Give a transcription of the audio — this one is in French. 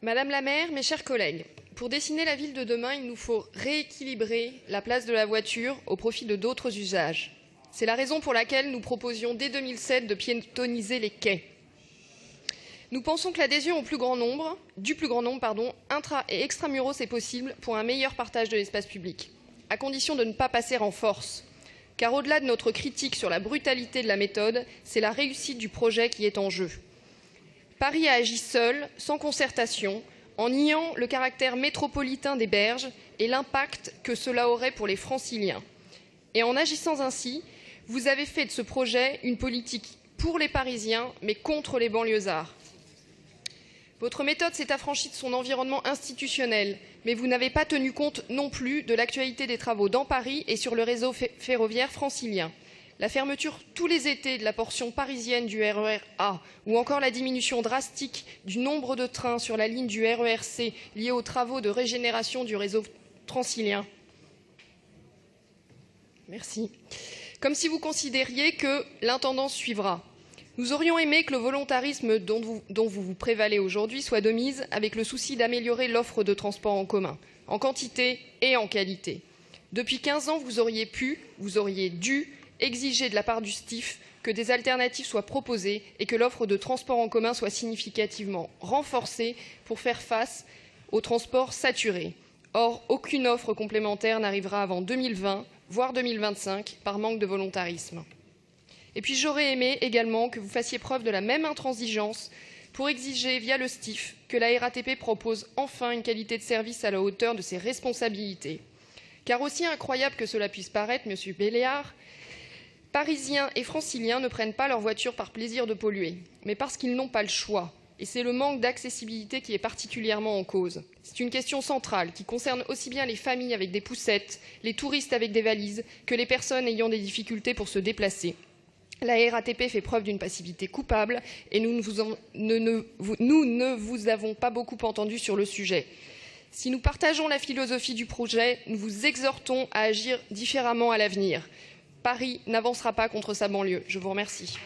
Madame la maire, mes chers collègues, pour dessiner la ville de demain, il nous faut rééquilibrer la place de la voiture au profit de d'autres usages. C'est la raison pour laquelle nous proposions dès 2007 de piétoniser les quais. Nous pensons que l'adhésion du plus grand nombre, intra- et extramuros est possible pour un meilleur partage de l'espace public, à condition de ne pas passer en force. Car au-delà de notre critique sur la brutalité de la méthode, c'est la réussite du projet qui est en jeu. Paris a agi seul, sans concertation, en niant le caractère métropolitain des berges et l'impact que cela aurait pour les Franciliens. Et en agissant ainsi, vous avez fait de ce projet une politique pour les Parisiens, mais contre les banlieusards. Votre méthode s'est affranchie de son environnement institutionnel, mais vous n'avez pas tenu compte non plus de l'actualité des travaux dans Paris et sur le réseau ferroviaire francilien. La fermeture tous les étés de la portion parisienne du RER A ou encore la diminution drastique du nombre de trains sur la ligne du RER C liée aux travaux de régénération du réseau transilien. Merci. Comme si vous considériez que l'intendance suivra. Nous aurions aimé que le volontarisme dont vous vous prévalez aujourd'hui soit de mise avec le souci d'améliorer l'offre de transport en commun, en quantité et en qualité. Depuis 15 ans, vous auriez dû exiger de la part du STIF que des alternatives soient proposées et que l'offre de transport en commun soit significativement renforcée pour faire face aux transports saturés. Or, aucune offre complémentaire n'arrivera avant 2020, voire 2025, par manque de volontarisme. Et puis j'aurais aimé également que vous fassiez preuve de la même intransigeance pour exiger via le STIF que la RATP propose enfin une qualité de service à la hauteur de ses responsabilités. Car aussi incroyable que cela puisse paraître, Monsieur Béléard, Parisiens et Franciliens ne prennent pas leur voiture par plaisir de polluer, mais parce qu'ils n'ont pas le choix. Et c'est le manque d'accessibilité qui est particulièrement en cause. C'est une question centrale qui concerne aussi bien les familles avec des poussettes, les touristes avec des valises, que les personnes ayant des difficultés pour se déplacer. La RATP fait preuve d'une passivité coupable et nous ne vous avons pas beaucoup entendu sur le sujet. Si nous partageons la philosophie du projet, nous vous exhortons à agir différemment à l'avenir. Paris n'avancera pas contre sa banlieue. Je vous remercie.